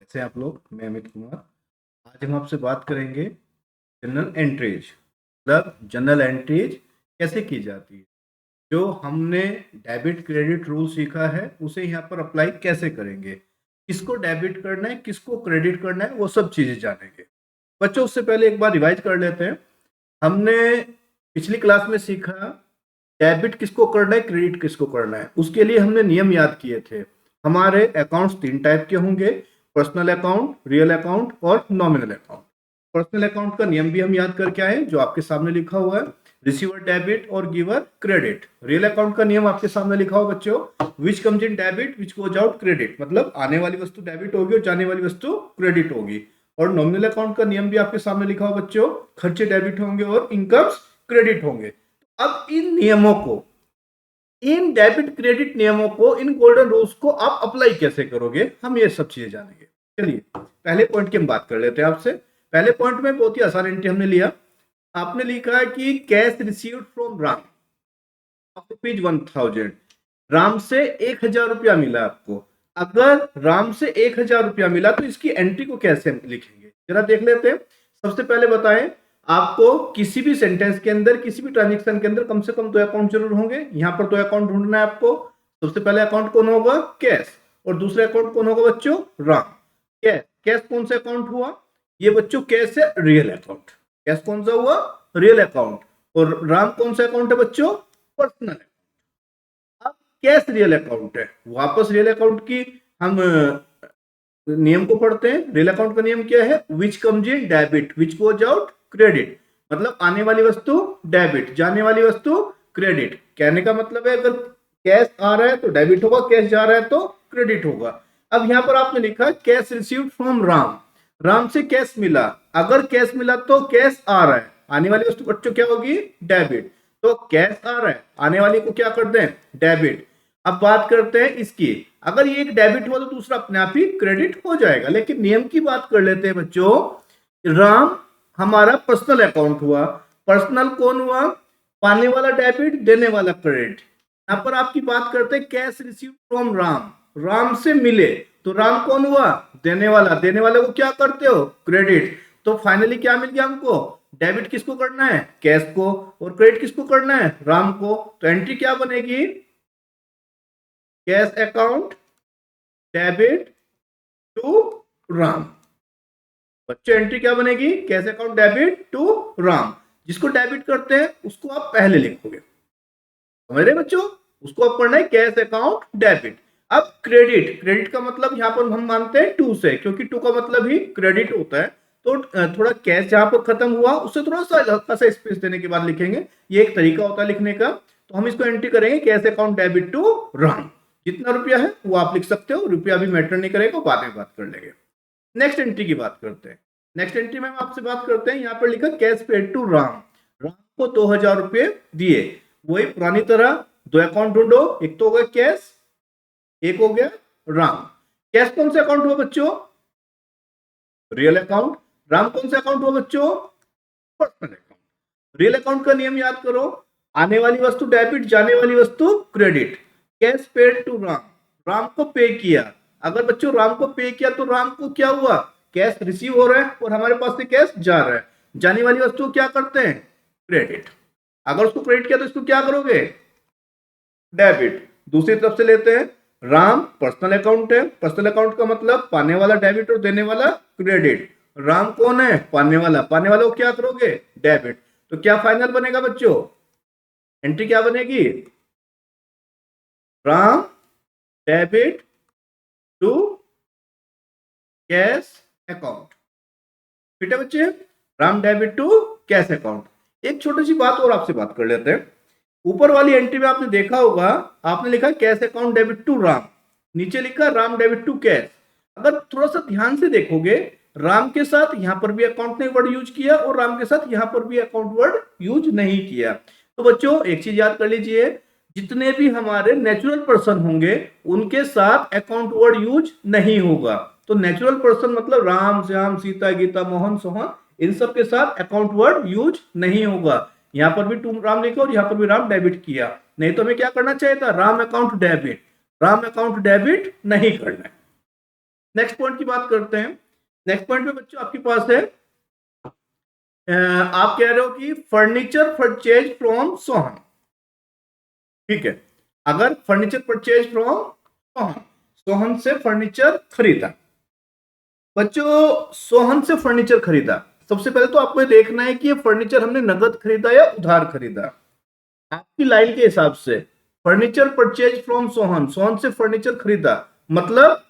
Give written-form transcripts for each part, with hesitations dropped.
कैसे हैं आप लोग? मैं अमित कुमार। आज हम आपसे बात करेंगे जनरल एंट्रीज, मतलब जनरल एंट्रीज कैसे की जाती है। जो हमने डेबिट क्रेडिट रूल सीखा है उसे यहाँ पर अप्लाई कैसे करेंगे, किसको डेबिट करना है किसको क्रेडिट करना है, वो सब चीजें जानेंगे। बच्चों, उससे पहले एक बार रिवाइज कर लेते हैं। हमने पिछली क्लास में सीखा डेबिट किसको करना है क्रेडिट किसको करना है। उसके लिए हमने नियम याद किए थे। हमारे अकाउंट्स तीन टाइप के होंगे: पर्सनल अकाउंट, रियल अकाउंट और नॉमिनल अकाउंट। पर्सनल अकाउंट का नियम भी हम याद करके आए जो आपके सामने लिखा हुआ है: रिसीवर डेबिट और गिवर क्रेडिट। रियल अकाउंट का नियम आपके सामने लिखा हुआ बच्चों: which comes in debit which goes out credit, मतलब आने वाली वस्तु डेबिट होगी और जाने वाली वस्तु क्रेडिट होगी। और नॉमिनल अकाउंट का नियम भी आपके सामने लिखा हुआ बच्चों: खर्चे डेबिट होंगे और इनकम्स क्रेडिट होंगे। अब इन डेबिट क्रेडिट नियमों को, इन गोल्डन रूल्स को आप अप्लाई कैसे करोगे, हम ये सब चीजें जानेंगे। चलिए पहले पॉइंट की हम बात कर लेते हैं आपसे। पहले पॉइंट में बहुत ही आसान एंट्री हमने लिया। आपने लिखा है कि cash received from Ram ₹1000। Ram से 1000 रुपया मिला आपको। अगर राम से 1000 रुपया मिला तो इसकी एंट्री को कैसे लिखेंगे, जरा देख लेते हैं। सबसे पहले बताएं, आपको किसी भी सेंटेंस के अंदर, किसी भी ट्रांजेक्शन के अंदर कम से कम दो अकाउंट जरूर होंगे। यहां पर दो अकाउंट ढूंढना है आपको। सबसे पहले अकाउंट कौन होगा? कैश। और दूसरा अकाउंट कौन होगा बच्चों? राम। कैश, कैश कौन सा अकाउंट हुआ? ये बच्चों कैश है रियल अकाउंट। कैश कौन सा हुआ? Real account. और राम कौन सा अकाउंट है बच्चों? पर्सनल। अब कैश रियल अकाउंट है। वापस रियल अकाउंट की हम नियम को पढ़ते हैं। रियल अकाउंट का नियम क्या है? Which comes in debit which goes out credit, मतलब आने वाली वस्तु डेबिट, जाने वाली वस्तु क्रेडिट। कहने का मतलब है, अगर कैश आ रहा है तो डेबिट होगा, कैश जा रहा है तो क्रेडिट होगा। अब यहां पर आपने लिखा cash received from Ram. Ram से कैश मिला। अगर कैश मिला तो कैश आ रहा है, आने वाली वस्तु बच्चों क्या होगी? डेबिट। तो कैश आ रहा है, आने वाली को क्या कर दें? डेबिट। अब बात करते हैं इसकी। अगर ये एक डेबिट हुआ तो दूसरा अपने आप ही क्रेडिट हो जाएगा। लेकिन नियम की बात कर लेते हैं बच्चों। राम हमारा पर्सनल अकाउंट हुआ। पर्सनल कौन हुआ? पाने वाला डेबिट, देने वाला क्रेडिट। यहां पर आपकी बात करते हैं cash receive from Ram. Ram से मिले तो राम कौन हुआ? देने वाला। देने वाले को क्या करते हो? क्रेडिट। तो फाइनली क्या मिल गया हमको? डेबिट किसको करना है? कैश को। और क्रेडिट किसको करना है? राम को। तो एंट्री क्या बनेगी? Cash account debit to Ram. बच्चों एंट्री क्या बनेगी? Cash account debit to Ram. जिसको डेबिट करते हैं उसको आप पहले लिखोगे, समझ रहे बच्चों? उसको आप पढ़ना है कैश अकाउंट डेबिट। अब क्रेडिट, क्रेडिट का मतलब यहां पर हम मानते हैं टू से, क्योंकि टू का मतलब ही क्रेडिट होता है। तो थोड़ा कैश जहां पर खत्म हुआ उससे थोड़ा सा हल्का सा स्पेस देने के बाद लिखेंगे। ये एक तरीका होता है लिखने का। तो हम इसको एंट्री करेंगे cash account debit to Ram. जितना रुपया है वो आप लिख सकते हो, रुपया भी मैटर नहीं करेगा, बाद में बात कर लेंगे। नेक्स्ट एंट्री की बात करते हैं। नेक्स्ट एंट्री में हम आपसे बात करते हैं, यहाँ पर लिखा cash paid to Ram. Ram को 2000 रुपये दिए। वही पुरानी तरह दो अकाउंट ढूंढो। एक तो हो गया कैश, एक हो गया राम। कैश कौन सा अकाउंट हुआ बच्चों? Real account. राम कौन सा अकाउंट हुआ बच्चों? Personal account. रियल अकाउंट का नियम याद करो: आने वाली वस्तु डेबिट, जाने वाली वस्तु credit. Cash paid to Ram, Ram को पे किया। अगर बच्चों राम को पे किया तो राम को क्या हुआ? कैश रिसीव हो रहा है और हमारे पास से कैश जा रहा है। जाने वाली वस्तु क्या करते हैं? क्रेडिट। अगर उसको क्रेडिट किया तो इसको क्या करोगे? डेबिट। दूसरी तरफ से लेते हैं, राम पर्सनल अकाउंट है। पर्सनल अकाउंट का मतलब पाने वाला डेबिट और देने वाला क्रेडिट। राम कौन है? पाने वाला। पाने वाले को क्या करोगे? डेबिट। तो क्या फाइनल बनेगा बच्चों? एंट्री क्या बनेगी? Ram debit to cash account. ठीक है बच्चे? Ram debit to cash account. एक छोटी सी बात और आपसे बात कर लेते हैं। ऊपर वाली एंट्री में आपने देखा होगा, आपने लिखा cash account debit to Ram, नीचे लिखा राम डेबिट टू कैश। अगर थोड़ा सा ध्यान से देखोगे, राम के साथ यहां पर भी अकाउंट ने वर्ड यूज किया और राम के साथ यहां पर भी अकाउंट वर्ड यूज नहीं किया। तो बच्चों एक चीज याद कर लीजिए, जितने भी हमारे नेचुरल पर्सन होंगे उनके साथ अकाउंट वर्ड यूज नहीं होगा। तो नेचुरल पर्सन मतलब राम, श्याम, सीता, गीता, मोहन, सोहन, इन सब के साथ अकाउंट वर्ड यूज नहीं होगा। यहां पर भी टू राम लिखा और यहां पर भी राम डेबिट किया। नहीं तो हमें क्या करना चाहिए था? Ram account debit. Ram account debit नहीं करना है। नेक्स्ट पॉइंट की बात करते हैं। नेक्स्ट पॉइंट में बच्चों आपके पास है, आप कह रहे हो कि फर्नीचर परचेज फ्रॉम सोहन। ठीक है, अगर furniture purchase from Sohan, Sohan से फर्नीचर खरीदा। बच्चों सोहन से फर्नीचर खरीदा, सबसे पहले तो आपको देखना है कि ये फर्नीचर हमने नगद खरीदा या उधार खरीदा। आपकी लाइन के हिसाब से furniture purchase from Sohan, Sohan से फर्नीचर खरीदा मतलब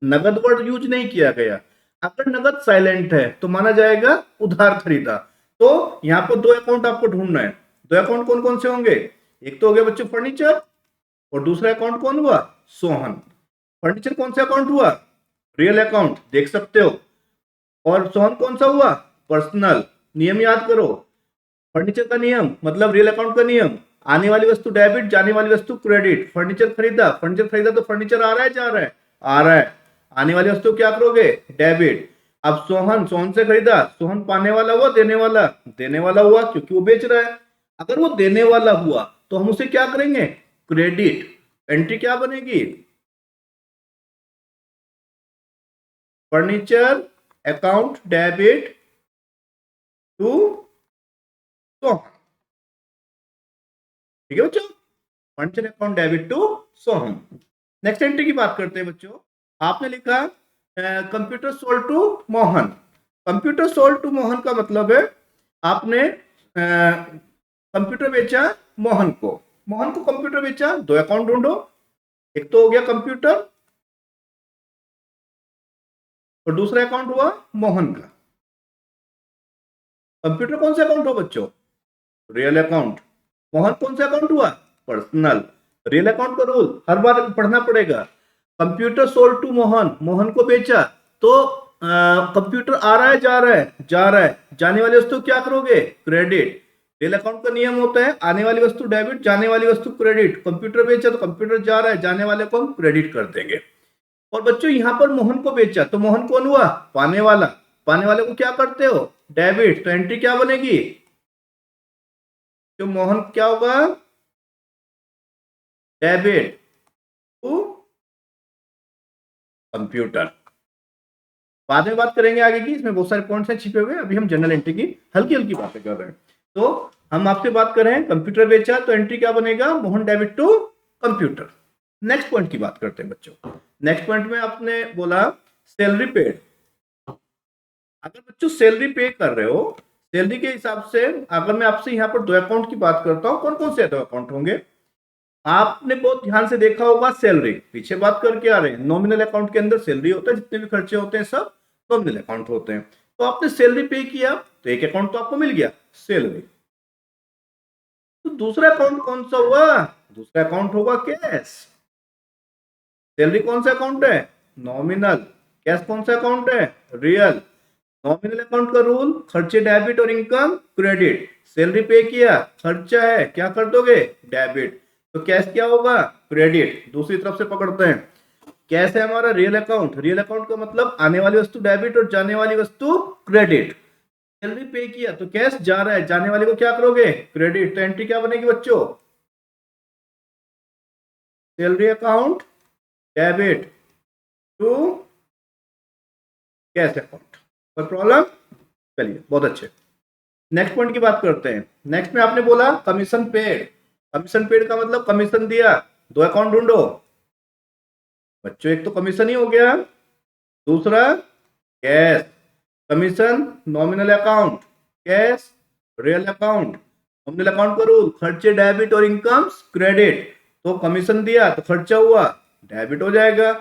नगद वर्ड यूज नहीं किया गया। अगर नगद साइलेंट है तो माना जाएगा उधार खरीदा। तो यहां पर दो अकाउंट आपको ढूंढना है। दो अकाउंट कौन कौन से होंगे? एक तो हो गया बच्चों फर्नीचर, और दूसरा अकाउंट कौन हुआ? सोहन। फर्नीचर कौन सा अकाउंट हुआ? रियल अकाउंट, देख सकते हो। और सोहन कौन सा हुआ? पर्सनल। नियम याद करो, फर्नीचर का नियम मतलब रियल अकाउंट का नियम, आने वाली वस्तु डेबिट, जाने वाली वस्तु क्रेडिट। फर्नीचर खरीदा, फर्नीचर खरीदा तो फर्नीचर आ रहा है जा रहा है? आ रहा है। आने वाली वस्तु क्या करोगे? डेबिट। अब सोहन, सोहन से खरीदा, सोहन पाने वाला हुआ देने वाला? देने वाला हुआ क्योंकि वो बेच रहा है। अगर वो देने वाला हुआ तो हम उसे क्या करेंगे? क्रेडिट। एंट्री क्या बनेगी? Furniture account debit to Sohan. ठीक है बच्चों, furniture account debit to Sohan. Next entry की बात करते हैं बच्चों। आपने लिखा computer sold to Mohan. Computer sold to Mohan का मतलब है आपने कंप्यूटर बेचा मोहन को। मोहन को कंप्यूटर बेचा, दो अकाउंट ढूंढो। एक तो हो गया कंप्यूटर और दूसरा अकाउंट हुआ मोहन का। कंप्यूटर कौन सा अकाउंट हो बच्चों? Real account. मोहन कौन सा अकाउंट हुआ? पर्सनल। रियल अकाउंट का रूल हर बार पढ़ना पड़ेगा। Computer sold to Mohan, Mohan को बेचा तो कंप्यूटर आ रहा है जा रहा है? जा रहा है। जाने वाली वस्तु क्या करोगे? क्रेडिट। रियल अकाउंट का नियम होता है आने वाली वस्तु डेबिट, जाने वाली वस्तु क्रेडिट। कंप्यूटर बेचा तो कंप्यूटर जा रहा है, जाने वाले को हम क्रेडिट कर देंगे। और बच्चों यहां पर मोहन को बेचा तो मोहन कौन हुआ? पाने वाला। पाने वाले को क्या करते हो? डेबिट। तो एंट्री क्या बनेगी? तो मोहन क्या होगा? Debit to computer. बाद में बात करेंगे आगे की, इसमें बहुत सारे पॉइंट्स हैं छिपे हुए, अभी हम जनरल एंट्री की हल्की हल्की बातें कर रहे हैं। तो हम आपसे बात कर रहे हैं कंप्यूटर बेचा तो एंट्री क्या बनेगा? Mohan debit to computer. Next point की बात करते हैं बच्चों। नेक्स्ट पॉइंट में आपने बोला सैलरी पेड। अगर बच्चों सैलरी पे कर रहे हो, सैलरी के हिसाब से अगर मैं आपसे यहाँ पर दो अकाउंट की बात करता हूँ, कौन कौन से दो अकाउंट होंगे? आपने बहुत ध्यान से देखा होगा, सैलरी पीछे बात करके आ रहे हैं, नॉमिनल अकाउंट के अंदर सैलरी होता है, जितने भी खर्चे होते हैं सब नॉमिनल अकाउंट होते हैं। तो आपने सैलरी पे किया तो एक अकाउंट तो आपको मिल गया सैलरी। तो दूसरा अकाउंट कौन सा हुआ? दूसरा अकाउंट होगा कैश। सैलरी कौन सा अकाउंट है? नॉमिनल। कैश कौन सा अकाउंट है? रियल। नॉमिनल अकाउंट का रूल, खर्चे डेबिट और इनकम क्रेडिट। सैलरी पे किया, खर्चा है, क्या कर दोगे? डेबिट। तो कैश क्या होगा? क्रेडिट। दूसरी तरफ से पकड़ते हैं, कैश है हमारा रियल अकाउंट। रियल अकाउंट का मतलब आने वाली वस्तु डेबिट और जाने वाली वस्तु क्रेडिट। सैलरी पे किया तो कैश जा रहा है, जाने वाले को क्या करोगे? क्रेडिट। तो एंट्री क्या बनेगी बच्चों? Salary account debit to cash account. कोई प्रॉब्लम? चलिए बहुत अच्छे। नेक्स्ट पॉइंट की बात करते हैं। नेक्स्ट में आपने बोला कमीशन पेड। कमीशन पेड का मतलब कमीशन दिया, दो अकाउंट ढूंढो। बच्चों एक तो कमीशन ही हो गया, दूसरा cash. Commission nominal account, cash real account. Nominal account का रूल, खर्चे डेबिट और इनकम्स क्रेडिट। तो कमीशन दिया तो खर्चा हुआ, डेबिट हो जाएगा।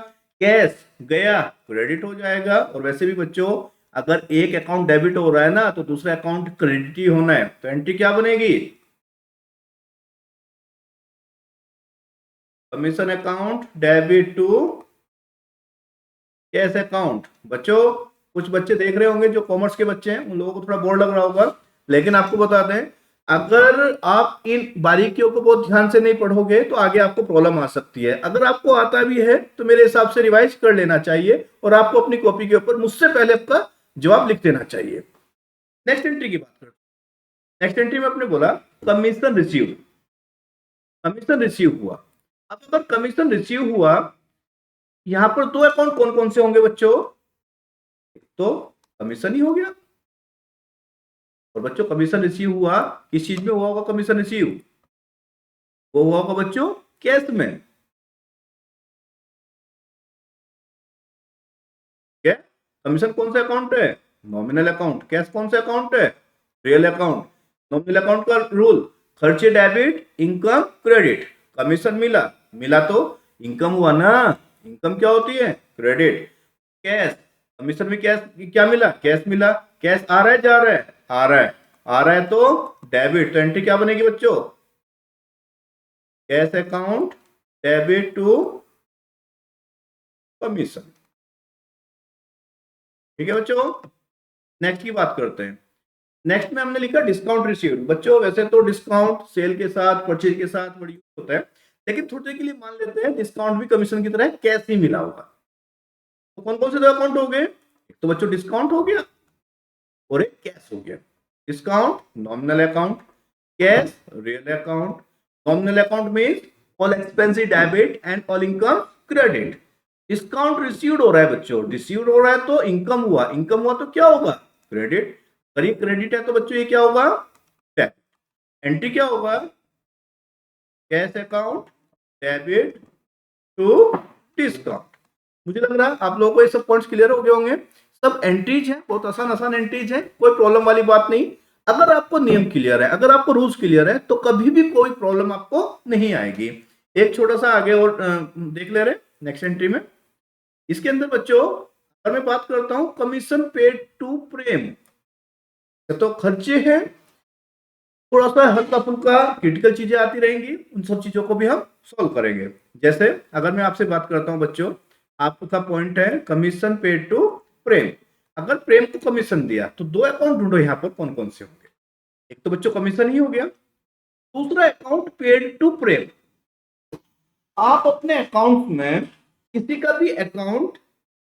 कैश गया, क्रेडिट हो जाएगा। और वैसे भी बच्चों अगर एक अकाउंट डेबिट हो रहा है ना तो दूसरा अकाउंट क्रेडिट ही होना है। तो एंट्री क्या बनेगी? Commission account debit to cash account. बच्चों कुछ बच्चे देख रहे होंगे जो कॉमर्स के बच्चे हैं, उन लोगों को थोड़ा बोर्ड लग रहा होगा, लेकिन आपको बता दें अगर आप इन बारीकियों को बहुत ध्यान से नहीं पढ़ोगे तो आगे आपको प्रॉब्लम आ सकती है। अगर आपको आता भी है तो मेरे हिसाब से रिवाइज कर लेना चाहिए और आपको अपनी कॉपी के ऊपर मुझसे पहले आपका जवाब लिख देना चाहिए। नेक्स्ट एंट्री की बात करते हैं। नेक्स्ट एंट्री में आपने बोला कमीशन रिसीव। कमीशन रिसीव हुआ। अब अगर कमीशन रिसीव हुआ यहां पर दो अकाउंट कौन कौन से होंगे बच्चों? तो कमीशन ही हो गया। और बच्चों कमीशन रिसीव हुआ किस चीज में हुआ होगा? कमीशन रिसीव वो हुआ होगा बच्चों कैश में। क्या कमीशन कौन सा अकाउंट है? Nominal account. कैश कौन सा अकाउंट है? Real account. नॉमिनल अकाउंट का रूल खर्चे डेबिट, इनकम क्रेडिट। कमीशन मिला, मिला तो इनकम हुआ ना। इनकम क्या होती है? क्रेडिट। कैश, कमीशन में कैश क्या मिला? कैश मिला। कैश आ रहा है जा रहा है? आ रहा है। आ रहा है तो डेबिट। तो एंट्री क्या बनेगी बच्चों? Cash account debit to commission. ठीक है बच्चों, नेक्स्ट की बात करते हैं। नेक्स्ट में हमने लिखा डिस्काउंट रिसीव्ड। बच्चों वैसे तो डिस्काउंट सेल के साथ, परचेज के साथ बड़ी होता है, लेकिन थोड़ी देर के लिए मान लेते हैं डिस्काउंट भी कमीशन की तरह कैश ही मिला होगा। तो कौन कौन से दो अकाउंट हो गए? एक तो बच्चों डिस्काउंट हो गया और एक कैश हो गया। Discount nominal account, cash real account. Nominal account means all expensive debit and all income credit. Discount received हो रहा है बच्चों, रिसीव्ड हो रहा है तो इनकम हुआ, इनकम हुआ तो क्या होगा? क्रेडिट। अगर ये क्रेडिट है तो बच्चों ये क्या होगा? एंट्री क्या होगा? Cash account debit to discount. मुझे लग रहा है आप लोगों को ये सब पॉइंट्स क्लियर हो गए होंगे। सब एंट्रीज हैं, बहुत आसान आसान एंट्रीज हैं, कोई प्रॉब्लम वाली बात नहीं। अगर आपको नियम क्लियर है, अगर आपको रूल्स क्लियर है, तो कभी भी कोई प्रॉब्लम आपको नहीं आएगी। एक छोटा सा आगे और देख ले रहे नेक्स्ट एंट्री में। इसके अंदर बच्चों अगर मैं बात करता हूं कमीशन पेड टू प्रेम, तो खर्चे हैं, थोड़ा सा हल्का फुल्का क्रिटिकल चीजें आती रहेंगी, उन सब चीजों को भी हम सॉल्व करेंगे। जैसे अगर मैं आपसे बात करता हूं बच्चों, आपका पॉइंट है कमीशन पेड टू प्रेम। अगर प्रेम को कमीशन दिया तो दो अकाउंट ढूंढो यहाँ पर कौन कौन से होंगे। एक तो बच्चों कमीशन ही हो गया, दूसरा अकाउंट पेड टू प्रेम। आप अपने अकाउंट में किसी का भी अकाउंट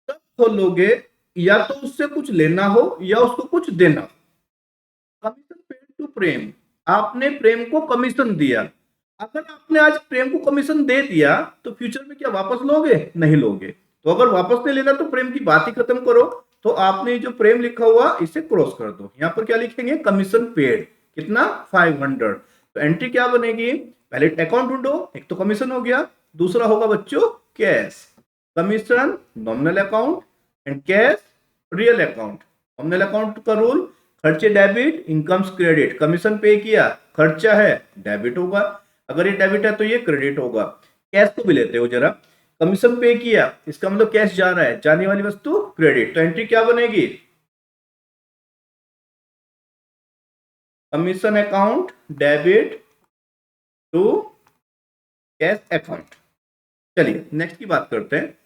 तब खोलोगे या तो उससे कुछ लेना हो या उसको कुछ देना हो। कमीशन पेड टू प्रेम, आपने प्रेम को कमीशन दिया। अगर आपने आज प्रेम को कमीशन दे दिया तो फ्यूचर में क्या वापस लोगे? नहीं लोगे। तो अगर वापस नहीं लेना तो प्रेम की बात ही खत्म करो। तो आपने जो प्रेम लिखा हुआ इसे क्रॉस कर दो। यहां पर क्या लिखेंगे? कमीशन पेड कितना? 500। तो एंट्री क्या बनेगी? पहले अकाउंट ढूंढो, एक तो कमीशन हो गया, दूसरा होगा बच्चों cash. Commission nominal account and cash real account. Nominal account का रूल खर्चे डेबिट, इनकम्स क्रेडिट। कमीशन पे किया, खर्चा है, डेबिट होगा। अगर ये डेबिट है तो ये क्रेडिट होगा। कैश को भी लेते हो जरा। कमीशन पे किया इसका मतलब कैश जा रहा है, जाने वाली वस्तु क्रेडिट। तो एंट्री क्या बनेगी? Commission account debit to cash account. चलिए नेक्स्ट की बात करते हैं।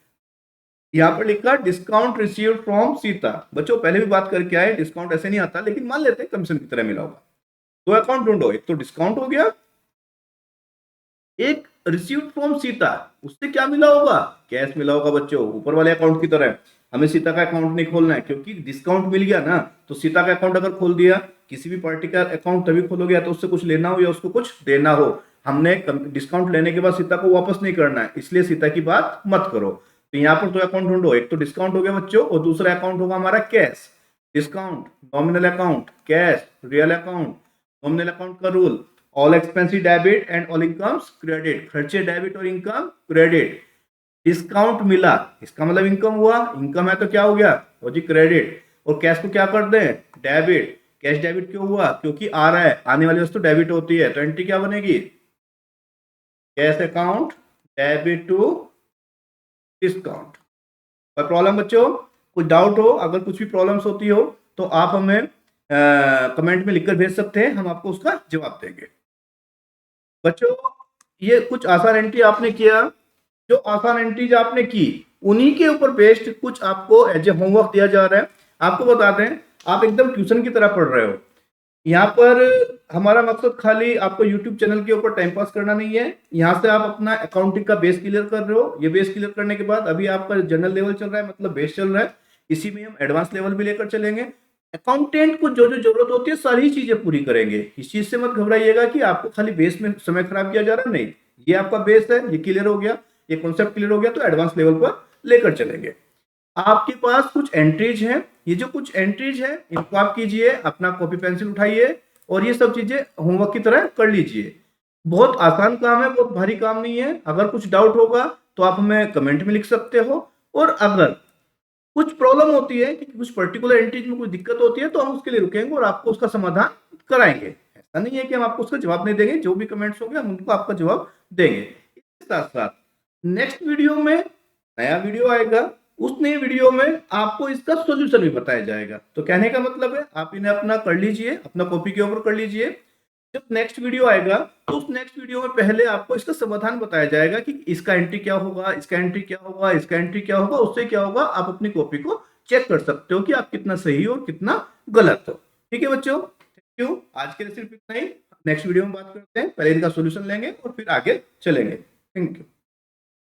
यहां पर लिखा डिस्काउंट रिसीव्ड फ्रॉम सीता। बच्चों पहले भी बात करके आए, डिस्काउंट ऐसे नहीं आता, लेकिन मान लेते हैं कमीशन की तरह मिला होगा। दो अकाउंट ढूंढो, एक तो डिस्काउंट हो गया, एक रिसीव्ड फ्रॉम सीता, उससे क्या मिला होगा? कैश मिला होगा बच्चों, ऊपर वाले अकाउंट की तरह। हमें सीता का अकाउंट नहीं खोलना है क्योंकि डिस्काउंट मिल गया ना। तो सीता का अकाउंट अगर खोल दिया, किसी भी पार्टी का अकाउंट तभी खोलोगे या तो उससे कुछ लेना हो या उसको कुछ देना हो। हमने डिस्काउंट लेने के बाद सीता को वापस नहीं करना है, इसलिए सीता की बात मत करो। तो यहाँ पर दो अकाउंट ढूंढो, एक तो डिस्काउंट हो गया बच्चों और दूसरा अकाउंट होगा हमारा cash. Discount nominal account, cash real account. Nominal account का rule all expensive debit and all incomes credit. खर्चे डेबिट और इनकम क्रेडिट। डिस्काउंट मिला इसका मतलब इनकम हुआ, इनकम है तो क्या हो गया? वो जी क्रेडिट। और कैश को क्या कर दें? डेबिट। कैश डेबिट क्यों हुआ? क्योंकि आ रहा है, आने वाली वस्तु डेबिट होती है। तो एंट्री क्या बनेगी? Cash account debit to discount. कोई प्रॉब्लम बच्चों? कुछ डाउट हो, अगर कुछ भी प्रॉब्लम्स होती हो तो आप हमें कमेंट में लिखकर भेज सकते हैं, हम आपको उसका जवाब देंगे। बच्चों ये कुछ आसान एंट्री आपने किया, जो आसान एंट्रीज आपने की उन्हीं के ऊपर बेस्ड कुछ आपको एज ए होमवर्क दिया जा रहा है। आपको बता दें आप एकदम ट्यूशन की तरह पढ़ रहे हो। यहाँ पर हमारा मकसद खाली आपको YouTube चैनल के ऊपर टाइम पास करना नहीं है। यहाँ से आप अपना अकाउंटिंग का बेस क्लियर कर रहे हो। ये बेस क्लियर करने के बाद अभी आपका जनरल लेवल चल रहा है, मतलब बेस चल रहा है, इसी में हम एडवांस लेवल भी लेकर चलेंगे। अकाउंटेंट को जो जो जरूरत होती है सारी चीजें पूरी करेंगे। इस चीज से मत घबराइएगा कि आपको खाली बेस में समय खराब किया जा रहा है, नहीं। ये आपका बेस है, ये क्लियर हो गया, ये कॉन्सेप्ट क्लियर हो गया तो एडवांस लेवल पर लेकर चलेंगे। आपके पास कुछ एंट्रीज हैं, ये जो कुछ एंट्रीज है इनको आप कीजिए, अपना कॉपी पेंसिल उठाइए और ये सब चीजें होमवर्क की तरह कर लीजिए। बहुत आसान काम है, बहुत भारी काम नहीं है। अगर कुछ डाउट होगा तो आप हमें कमेंट में लिख सकते हो, और अगर कुछ प्रॉब्लम होती है कि कुछ पर्टिकुलर एंट्रीज में कोई दिक्कत होती है तो हम उसके लिए रुकेंगे और आपको उसका समाधान कराएंगे। ऐसा नहीं है कि हम आपको उसका जवाब नहीं देंगे, जो भी कमेंट्स होंगे हम उनको आपका जवाब देंगे। इसके साथ साथ नेक्स्ट वीडियो में नया वीडियो आएगा, उस नए वीडियो में आपको इसका सॉल्यूशन भी बताया जाएगा। तो कहने का मतलब है आप इन्हें अपना कर लीजिए, अपना कॉपी के ऊपर कर लीजिए। जब नेक्स्ट वीडियो आएगा तो उस नेक्स्ट वीडियो में पहले आपको इसका समाधान बताया जाएगा कि इसका एंट्री क्या होगा, इसका एंट्री क्या होगा, इसका एंट्री क्या होगा। उससे क्या होगा, आप अपनी कॉपी को चेक कर सकते हो कि आप कितना सही हो और कितना गलत हो। ठीक है बच्चों, थैंक यू। आज के लिए सिर्फ इतना ही, नेक्स्ट वीडियो में बात करते हैं। पहले इनका सोल्यूशन लेंगे और फिर आगे चलेंगे। Thank you.